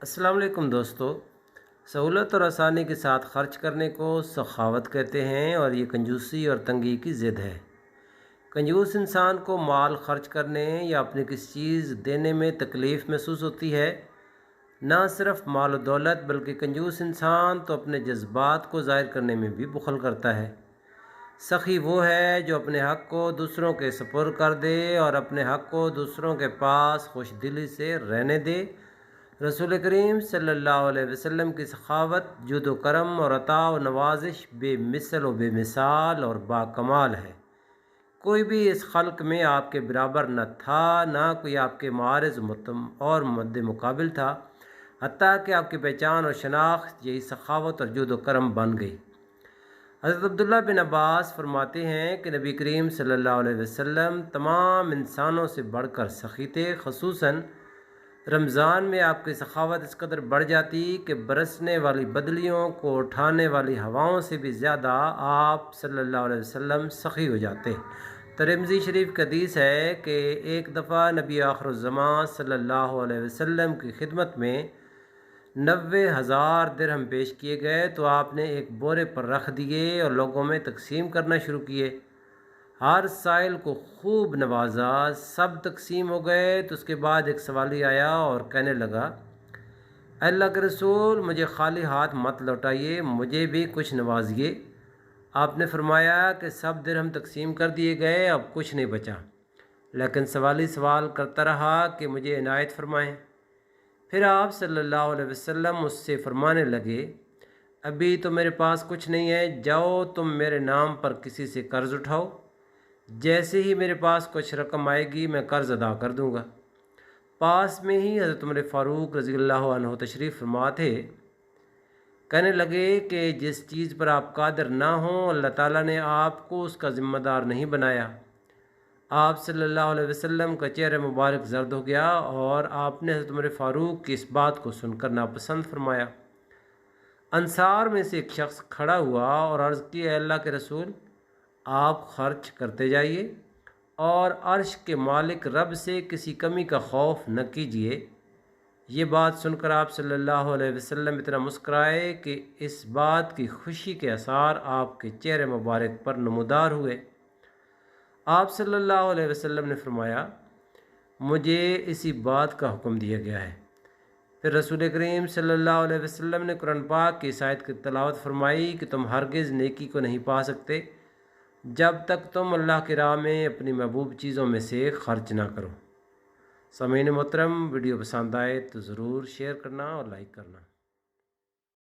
अस्सलाम वालेकुम दोस्तों। सहूलत और आसानी के साथ खर्च करने को सखावत कहते हैं और ये कंजूसी और तंगी की ज़िद है। कंजूस इंसान को माल खर्च करने या अपनी किसी चीज़ देने में तकलीफ़ महसूस होती है। ना सिर्फ माल और दौलत बल्कि कंजूस इंसान तो अपने जज्बात को ज़ाहिर करने में भी बुखल करता है। सखी वो है जो अपने हक़ को दूसरों के सपुर्द कर दे और अपने हक़ को दूसरों के पास खुश दिली से रहने दे। रसूल करीम सल्लल्लाहु अलैहि वसल्लम की सखावत, जुद व करम और अता व नवाजिश बेमिसल व बेमिसाल और बाकमाल है। कोई भी इस खल्क में आपके बराबर न था, ना कोई आपके मारिज और मद्द मुकाबिल था। हत्ता कि आपकी पहचान और शनाख्त यही सखावत और जुद व करम बन गई। हज़रत अब्दुल्ला बिन अब्बास फरमाते हैं कि नबी करीम सल्लल्लाहु अलैहि वसल्लम तमाम इंसानों से बढ़कर सखी थे। ख़ुसूसन रमज़ान में आपकी सखावत इस कदर बढ़ जाती कि बरसने वाली बदलियों को उठाने वाली हवाओं से भी ज़्यादा आप सल्लल्लाहु अलैहि वसल्लम सखी हो जाते। तिरमिज़ी शरीफ का हदीस है कि एक दफ़ा नबी आखिरुज़्ज़मान सल्लल्लाहु अलैहि वसल्लम की खिदमत में 90,000 दिरहम पेश किए गए तो आपने एक बोरे पर रख दिए और लोगों में तकसीम करना शुरू किए। हर साइल को खूब नवाजा, सब तकसीम हो गए तो उसके बाद एक सवाली आया और कहने लगा, अल्लाह के रसूल, मुझे खाली हाथ मत लौटाइए, मुझे भी कुछ नवाजिए। आपने फरमाया कि सब दिरहम तकसीम कर दिए गए, अब कुछ नहीं बचा। लेकिन सवाली सवाल करता रहा कि मुझे इनायत फरमाएं। फिर आप सल्लल्लाहु अलैहि वसल्लम मुझसे फरमाने लगे, अभी तो मेरे पास कुछ नहीं है, जाओ तुम मेरे नाम पर किसी से कर्ज़ उठाओ, जैसे ही मेरे पास कुछ रकम आएगी मैं कर्ज़ अदा कर दूंगा। पास में ही हज़रत उमर फ़ारूक रज़ियल्लाहु अन्हु तशरीफ़ फरमा थे। कहने लगे कि जिस चीज़ पर आप कादिर ना हो, अल्लाह ताला ने आपको उसका ज़िम्मेदार नहीं बनाया। आप सल्लल्लाहु अलैहि वसल्लम का चेहरा मुबारक जर्द हो गया और आपने हज़रत उमर फ़ारूक की इस बात को सुनकर नापसंद फरमाया। अंसार में से एक शख्स खड़ा हुआ और अर्ज़ की, अल्लाह के रसूल, आप खर्च करते जाइए और अर्श के मालिक रब से किसी कमी का खौफ न कीजिए। ये बात सुनकर आप सल्लल्लाहु अलैहि वसल्लम इतना मुस्कराए कि इस बात की खुशी के आसार आपके चेहरे मुबारक पर नमूदार हुए। आप सल्लल्लाहु अलैहि वसल्लम ने फरमाया, मुझे इसी बात का हुक्म दिया गया है। फिर रसूल करीम सल्लल्लाहु अलैहि वसल्लम ने कुरान पाक की इस आयत की तिलावत फरमाई कि तुम हरगिज़ नेकी को नहीं पा सकते जब तक तुम अल्लाह की राह में अपनी महबूब चीज़ों में से खर्च ना करो। सामीन मोहतरम, वीडियो पसंद आए तो ज़रूर शेयर करना और लाइक करना।